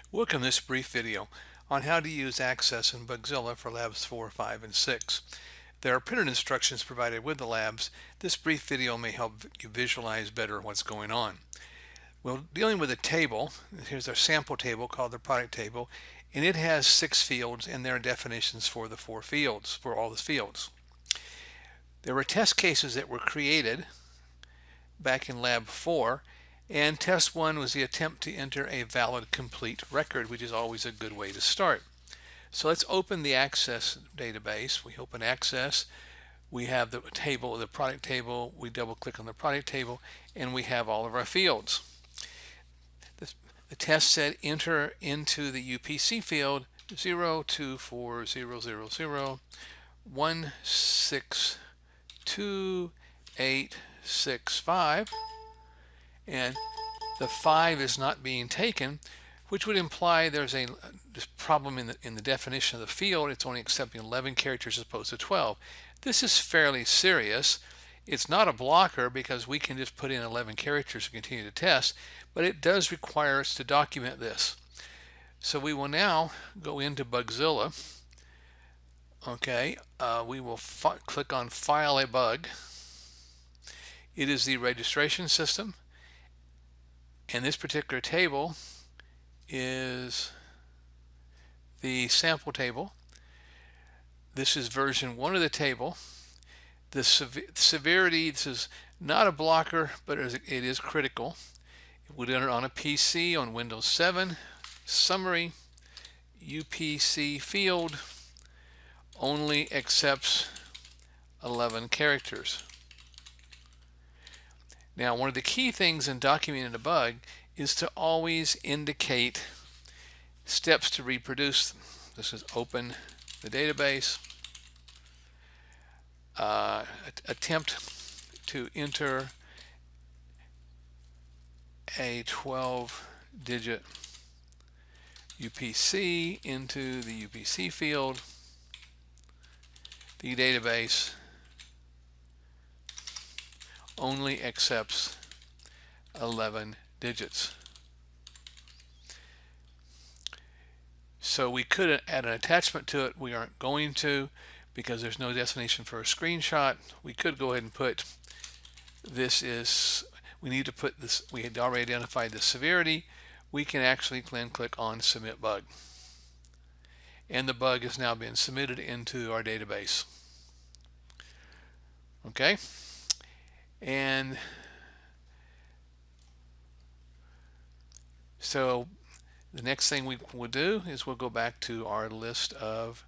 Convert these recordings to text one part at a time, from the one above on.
Welcome to this brief video on how to use Access and Bugzilla for Labs 4, 5, and 6. There are printed instructions provided with the labs. This brief video may help you visualize better what's going on. Well, dealing with a table, here's our sample table called the product table, and it has 6 fields, and there are definitions for the 4 fields, for all the fields. There were test cases that were created back in Lab 4, and test 1 was the attempt to enter a valid complete record, which is always a good way to start. So let's open the Access database. We open Access, we have the table, the product table, we double click on the product table, and we have all of our fields. The test said enter into the UPC field 0240001628865, and the 5 is not being taken, which would imply there's a problem in the definition of the field. It's only accepting 11 characters as opposed to 12. This is fairly serious. It's not a blocker because we can just put in 11 characters to continue to test, but it does require us to document this. So we will now go into Bugzilla. Okay, we will click on File a Bug. It is the registration system, and this particular table is the sample table. This is version 1 of the table. The severity, this is not a blocker, but it is critical. It would enter on a PC on Windows 7. Summary, UPC field only accepts 11 characters. Now, one of the key things in documenting a bug is to always indicate steps to reproduce. This is open the database, attempt to enter a 12-digit UPC into the UPC field. The database only accepts 11 digits. So we could add an attachment to it. We aren't going to because there's no destination for a screenshot. We could go ahead and put this is, we need to put this, we had already identified the severity. We can actually then click on Submit Bug. And the bug has now been submitted into our database. Okay. And so the next thing we will do is we'll go back to our list of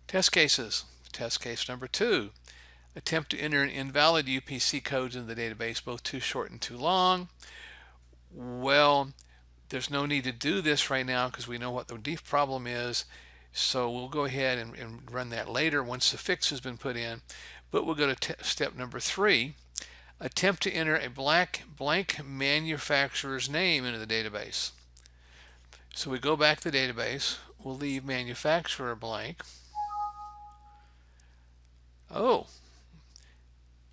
test cases. Test case number 2, attempt to enter an invalid UPC codes in the database, both too short and too long. Well, there's no need to do this right now because we know what the deep problem is. So we'll go ahead and run that later once the fix has been put in. But we'll go to step number 3, attempt to enter a blank manufacturer's name into the database. So we go back to the database, we'll leave manufacturer blank. Oh,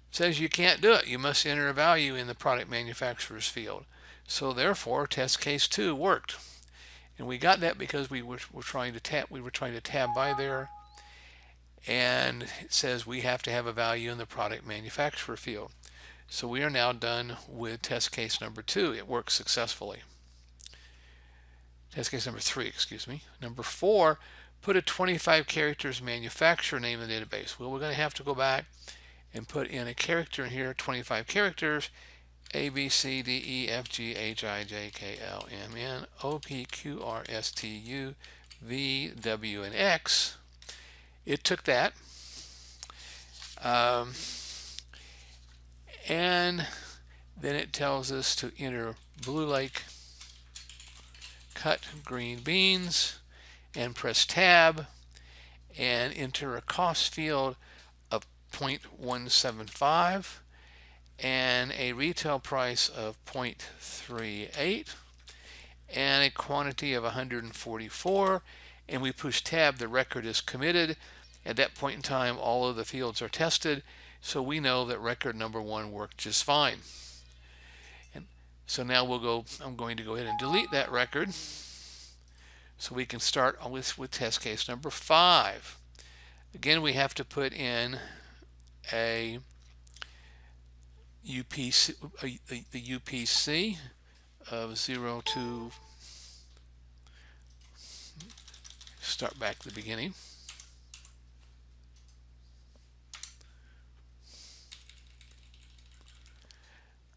it says you can't do it. You must enter a value in the product manufacturer's field. So therefore, test case 2 worked. And we got that because we were trying to tab by there, and it says we have to have a value in the product manufacturer field. So we are now done with test case number 2. It works successfully. Test case number 3, excuse me. Number 4, put a 25 characters manufacturer name in the database. Well, we're going to have to go back and put in a character in here, 25 characters, A, B, C, D, E, F, G, H, I, J, K, L, M, N, O, P, Q, R, S, T, U, V, W, and X. It took that. And then it tells us to enter Blue Lake, cut green beans, and press tab, and enter a cost field of 0.175 and a retail price of 0.38 and a quantity of 144, and we push tab. The record is committed. At that point in time, all of the fields are tested, so we know that record number 1 worked just fine. And So now I'm going to go ahead and delete that record so we can start with test case number 5. Again, we have to put in a UPC, the UPC of 0 to start back to the beginning.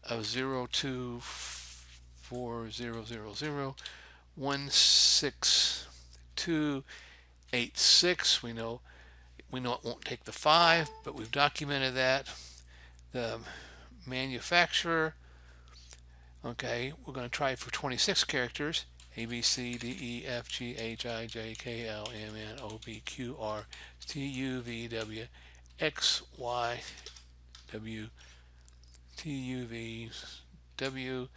Of 02400016286. We know it won't take the 5, but we've documented that. The manufacturer, okay, we're going to try it for 26 characters. A, B, C, D, E, F, G, H, I, J, K, L, M, N, O, P, Q, R, T, U, V, W, X, Y, W, T, U, V, W,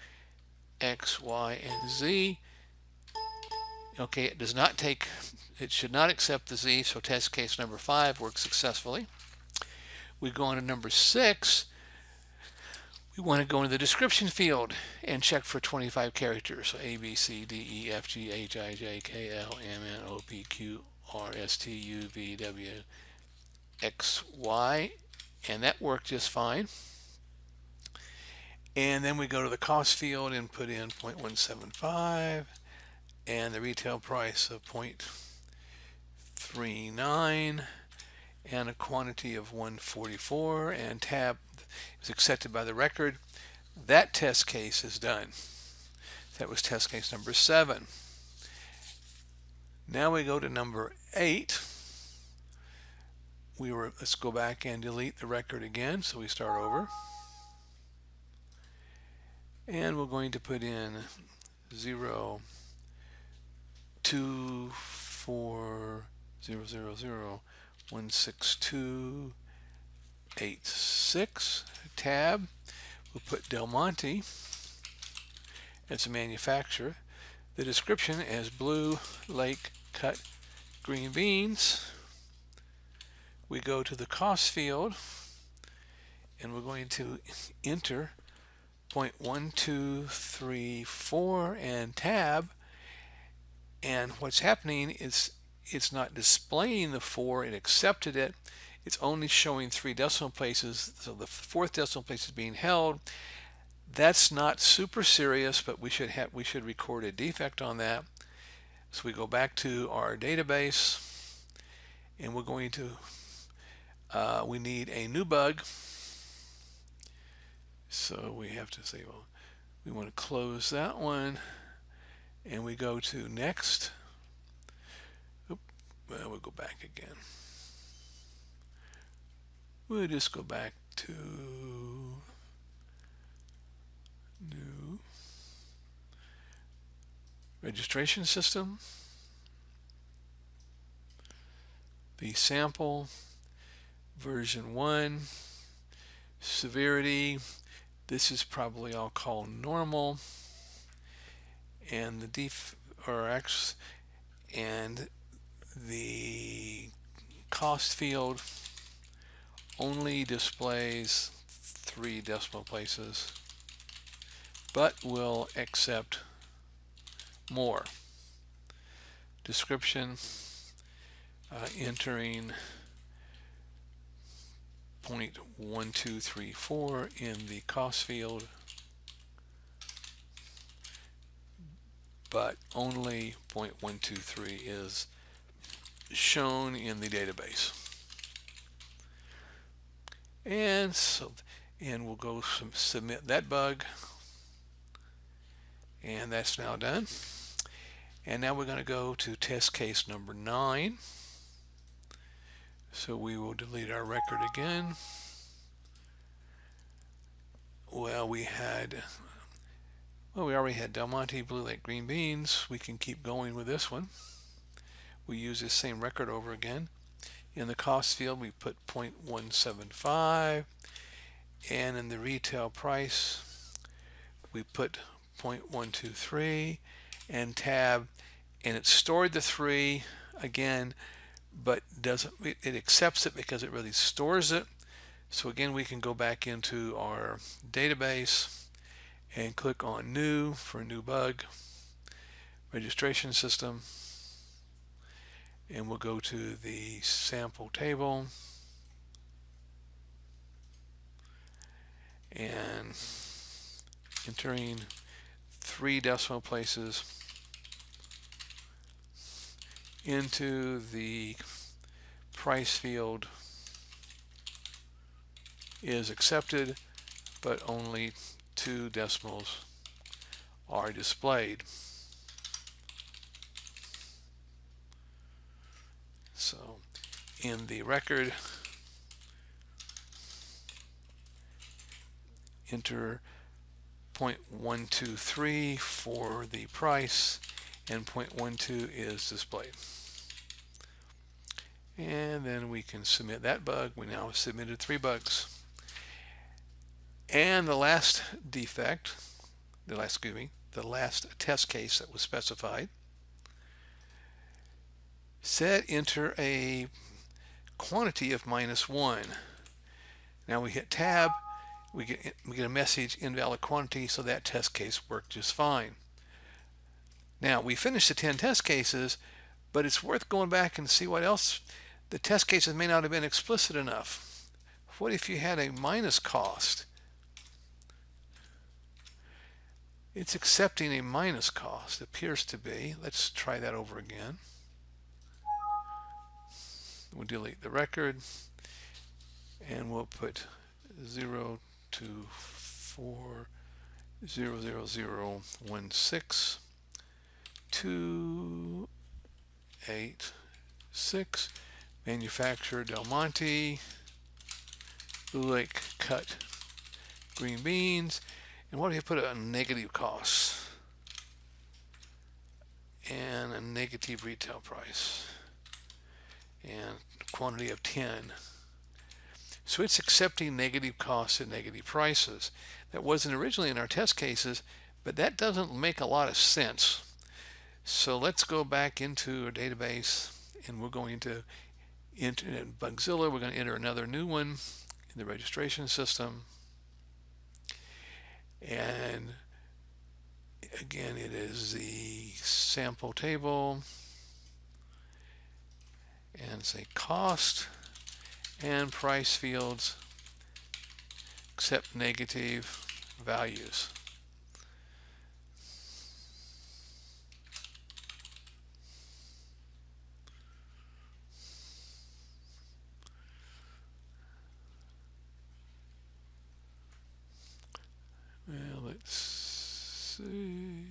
X, Y, and Z. Okay, it should not accept the Z, so test case number 5 works successfully. We go on to number 6. We want to go into the description field and check for 25 characters. So A, B, C, D, E, F, G, H, I, J, K, L, M, N, O, P, Q, R, S, T, U, V, W, X, Y, and that worked just fine. And then we go to the cost field and put in 0.175 and the retail price of 0.39 and a quantity of 144, and tab is accepted by the record. That test case is done. That was test case number 7. Now we go to number 8. Let's go back and delete the record again, so we start over. And we're going to put in 02400016286. Tab. We'll put Del Monte as a manufacturer. The description as Blue Lake cut green beans. We go to the cost field and we're going to enter 0.1234 and tab, and what's happening is it's not displaying the 4, it accepted it, it's only showing 3 decimal places, so the 4th decimal place is being held. That's not super serious, but we should record a defect on that. So we go back to our database and we're going to we need a new bug. So we have to say, well, we want to close that one, and we go to next. Well, we'll go back again. We'll just go back to new registration system, the sample, version 1, severity. This is probably I'll call normal, and the and the cost field only displays 3 decimal places, but will accept more. Description, entering 0.1234 in the cost field, but only 0.123 is shown in the database. And we'll go submit that bug, and that's now done. And now we're going to go to test case number 9. So we will delete our record again. Well, we already had Del Monte, Blue Lake green beans. We can keep going with this one. We use this same record over again. In the cost field, we put 0.175, and in the retail price, we put 0.123 and tab, and it stored the 3 again, but it accepts it because it really stores it. So again, we can go back into our database and click on New for a new bug, registration system, and we'll go to the sample table and entering 3 decimal places into the price field is accepted, but only 2 decimals are displayed. So in the record, enter 0.123 for the price, and 0.12 is displayed. And then we can submit that bug. We now have submitted 3 bugs. And the last defect, the last test case that was specified said enter a quantity of -1. Now we hit tab, we get a message invalid quantity, so that test case worked just fine. Now we finished the 10 test cases, but it's worth going back and see what else. The test cases may not have been explicit enough. What if you had a minus cost? It's accepting a minus cost, appears to be. Let's try that over again. We'll delete the record, and we'll put 024000016 286, manufacturer Del Monte, Blue Lake cut green beans. And what if you put a negative cost and a negative retail price and quantity of 10? So it's accepting negative costs and negative prices. That wasn't originally in our test cases, but that doesn't make a lot of sense. So let's go back into our database, and we're going to enter in Bugzilla. We're going to enter another new one in the registration system. And again, it is the sample table, and say cost and price fields accept negative values. Well, let's see.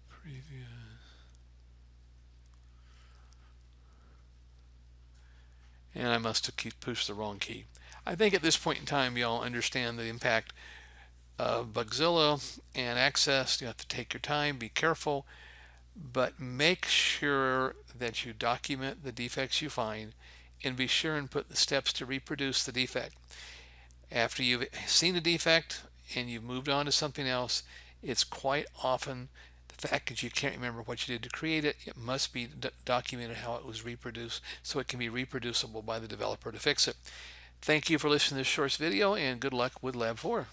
Previous. And I must have pushed the wrong key. I think at this point in time, y'all understand the impact of Bugzilla and Access. You have to take your time, be careful, but make sure that you document the defects you find, and be sure and put the steps to reproduce the defect. After you've seen a defect and you've moved on to something else, it's quite often the fact that you can't remember what you did to create it. It must be documented how it was reproduced, so it can be reproducible by the developer to fix it. Thank you for listening to this short video, and good luck with Lab 4.